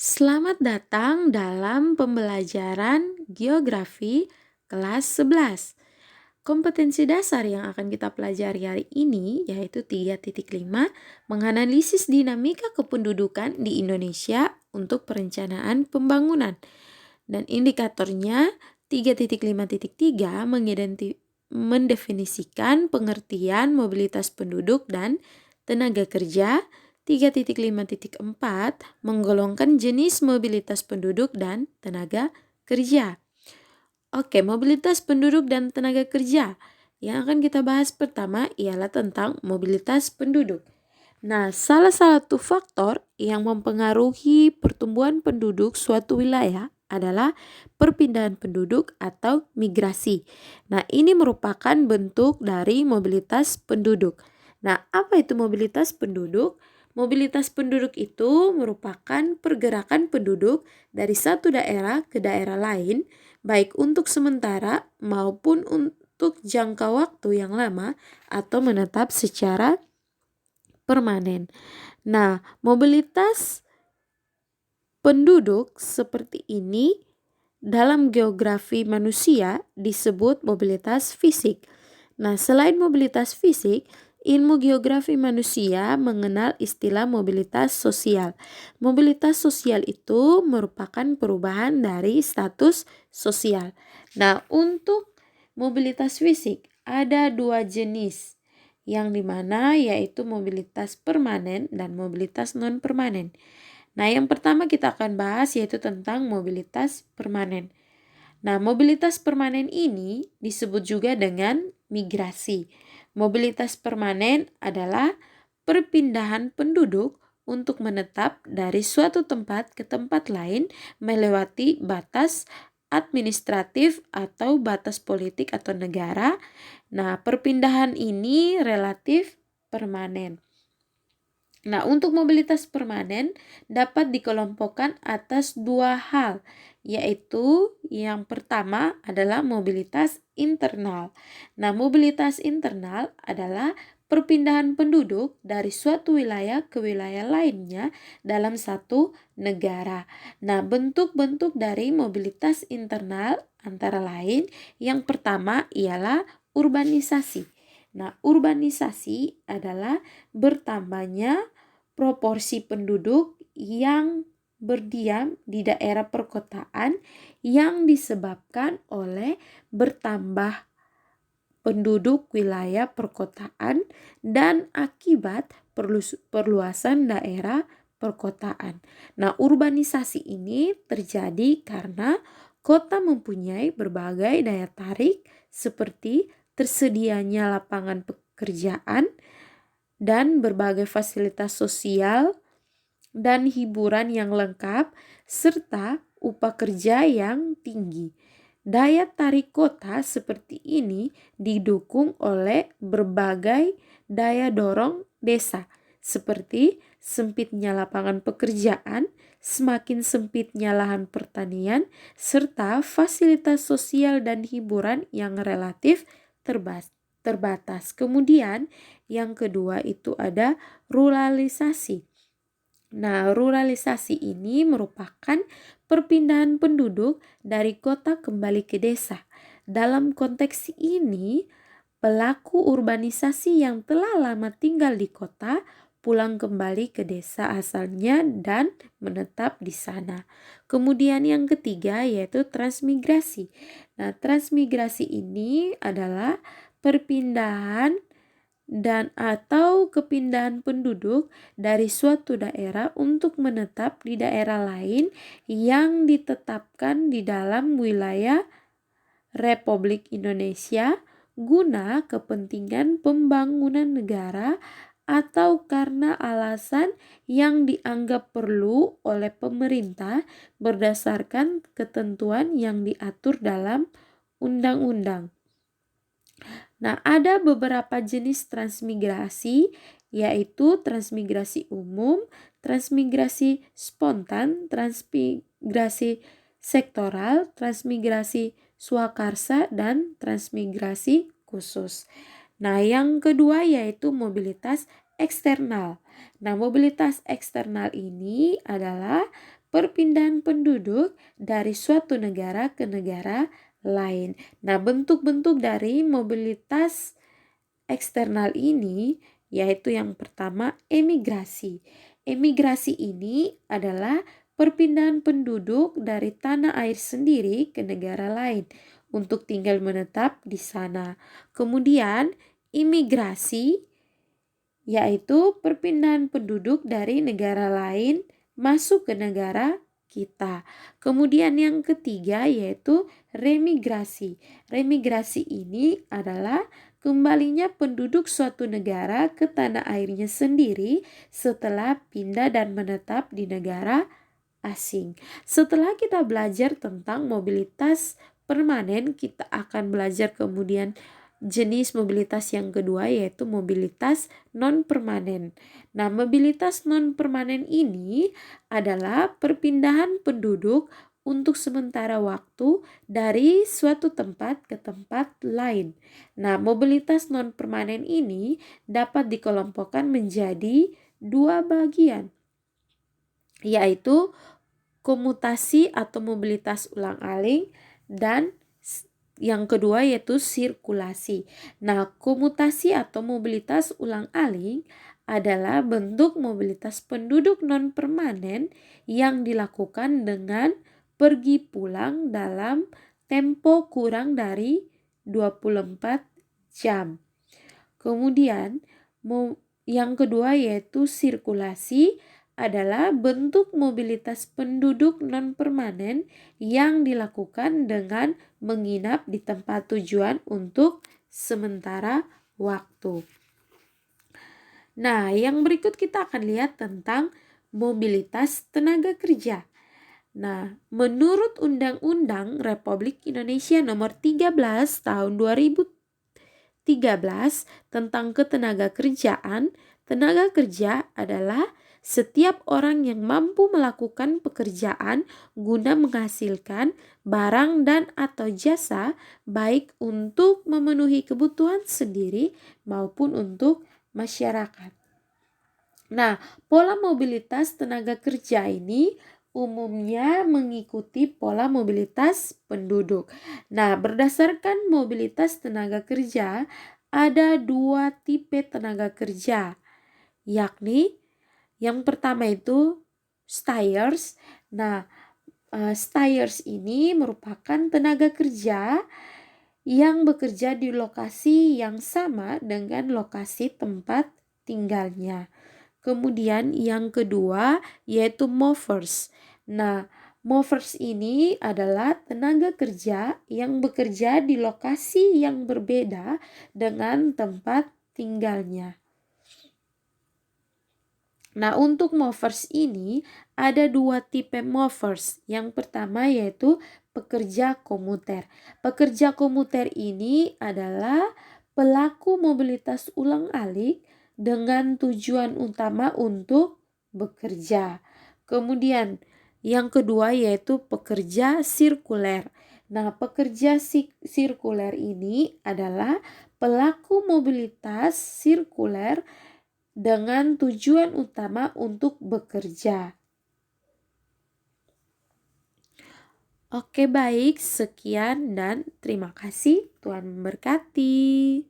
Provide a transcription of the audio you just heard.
Selamat datang dalam pembelajaran geografi kelas 11. Kompetensi dasar yang akan kita pelajari hari ini yaitu 3.5 menganalisis dinamika kependudukan di Indonesia untuk perencanaan pembangunan. Dan indikatornya 3.5.3 mendefinisikan pengertian mobilitas penduduk dan tenaga kerja. 3.5.4 menggolongkan jenis mobilitas penduduk dan tenaga kerja. Oke, mobilitas penduduk dan tenaga kerja. Yang akan kita bahas pertama ialah tentang mobilitas penduduk. Nah, salah satu faktor yang mempengaruhi pertumbuhan penduduk suatu wilayah adalah perpindahan penduduk atau migrasi. Nah, ini merupakan bentuk dari mobilitas penduduk. Nah, apa itu mobilitas penduduk? Mobilitas penduduk itu merupakan pergerakan penduduk dari satu daerah ke daerah lain, baik untuk sementara maupun untuk jangka waktu yang lama atau menetap secara permanen. Nah, mobilitas penduduk seperti ini dalam geografi manusia disebut mobilitas fisik. Nah, selain mobilitas fisik, ilmu geografi manusia mengenal istilah mobilitas sosial. Mobilitas sosial itu merupakan perubahan dari status sosial. Nah, untuk mobilitas fisik ada dua jenis, yang dimana yaitu mobilitas permanen dan mobilitas non-permanen. Nah, yang pertama kita akan bahas yaitu tentang mobilitas permanen. Nah, mobilitas permanen ini disebut juga dengan migrasi. Mobilitas permanen adalah perpindahan penduduk untuk menetap dari suatu tempat ke tempat lain melewati batas administratif atau batas politik atau negara. Nah, perpindahan ini relatif permanen. Nah, untuk mobilitas permanen dapat dikelompokkan atas dua hal, yaitu yang pertama adalah mobilitas internal. Nah, mobilitas internal adalah perpindahan penduduk dari suatu wilayah ke wilayah lainnya dalam satu negara. Nah, bentuk-bentuk dari mobilitas internal antara lain yang pertama ialah urbanisasi. Nah, urbanisasi adalah bertambahnya proporsi penduduk yang berdiam di daerah perkotaan yang disebabkan oleh bertambah penduduk wilayah perkotaan dan akibat perluasan daerah perkotaan. Nah, urbanisasi ini terjadi karena kota mempunyai berbagai daya tarik seperti tersedianya lapangan pekerjaan dan berbagai fasilitas sosial dan hiburan yang lengkap serta upah kerja yang tinggi. Daya tarik kota seperti ini didukung oleh berbagai daya dorong desa seperti sempitnya lapangan pekerjaan, semakin sempitnya lahan pertanian, serta fasilitas sosial dan hiburan yang relatif terbatas. Kemudian yang kedua itu ada ruralisasi. Nah, ruralisasi ini merupakan perpindahan penduduk dari kota kembali ke desa. Dalam konteks ini, pelaku urbanisasi yang telah lama tinggal di kota pulang kembali ke desa asalnya dan menetap di sana. Kemudian yang ketiga yaitu transmigrasi. Nah, transmigrasi ini adalah perpindahan dan atau kepindahan penduduk dari suatu daerah untuk menetap di daerah lain yang ditetapkan di dalam wilayah Republik Indonesia guna kepentingan pembangunan negara atau karena alasan yang dianggap perlu oleh pemerintah berdasarkan ketentuan yang diatur dalam undang-undang. Nah, ada beberapa jenis transmigrasi, yaitu transmigrasi umum, transmigrasi spontan, transmigrasi sektoral, transmigrasi swakarsa, dan transmigrasi khusus. Nah, yang kedua yaitu mobilitas eksternal. Nah, mobilitas eksternal ini adalah perpindahan penduduk dari suatu negara ke negara lain. Nah, bentuk-bentuk dari mobilitas eksternal ini yaitu yang pertama emigrasi. Emigrasi ini adalah perpindahan penduduk dari tanah air sendiri ke negara lain untuk tinggal menetap di sana. Kemudian imigrasi yaitu perpindahan penduduk dari negara lain masuk ke negara kita. Kemudian yang ketiga yaitu remigrasi. Remigrasi ini adalah kembalinya penduduk suatu negara ke tanah airnya sendiri setelah pindah dan menetap di negara asing. Setelah kita belajar tentang mobilitas permanen, kita akan belajar kemudian jenis mobilitas yang kedua yaitu mobilitas non-permanen. Nah, mobilitas non-permanen ini adalah perpindahan penduduk untuk sementara waktu dari suatu tempat ke tempat lain. Nah, mobilitas non-permanen ini dapat dikelompokkan menjadi dua bagian, yaitu komutasi atau mobilitas ulang-alik dan yang kedua yaitu sirkulasi. Nah, komutasi atau mobilitas ulang-alik adalah bentuk mobilitas penduduk non-permanen yang dilakukan dengan pergi pulang dalam tempo kurang dari 24 jam. Kemudian yang kedua yaitu sirkulasi adalah bentuk mobilitas penduduk non-permanen yang dilakukan dengan menginap di tempat tujuan untuk sementara waktu. Nah, yang berikut kita akan lihat tentang mobilitas tenaga kerja. Nah, menurut Undang-Undang Republik Indonesia Nomor 13 Tahun 2013 tentang ketenagakerjaan, tenaga kerja adalah setiap orang yang mampu melakukan pekerjaan guna menghasilkan barang dan atau jasa baik untuk memenuhi kebutuhan sendiri maupun untuk masyarakat. Nah, pola mobilitas tenaga kerja ini umumnya mengikuti pola mobilitas penduduk. Nah, berdasarkan mobilitas tenaga kerja, ada dua tipe tenaga kerja, yakni yang pertama itu stayers. Nah, stayers ini merupakan tenaga kerja yang bekerja di lokasi yang sama dengan lokasi tempat tinggalnya. Kemudian yang kedua yaitu movers. Nah, movers ini adalah tenaga kerja yang bekerja di lokasi yang berbeda dengan tempat tinggalnya. Nah, untuk movers ini ada dua tipe movers. Yang pertama yaitu pekerja komuter. Pekerja komuter ini adalah pelaku mobilitas ulang-alik dengan tujuan utama untuk bekerja. Kemudian yang kedua yaitu pekerja sirkuler. Nah, pekerja sirkuler ini adalah pelaku mobilitas sirkuler dengan tujuan utama untuk bekerja. Oke, baik, sekian dan terima kasih. Tuhan memberkati.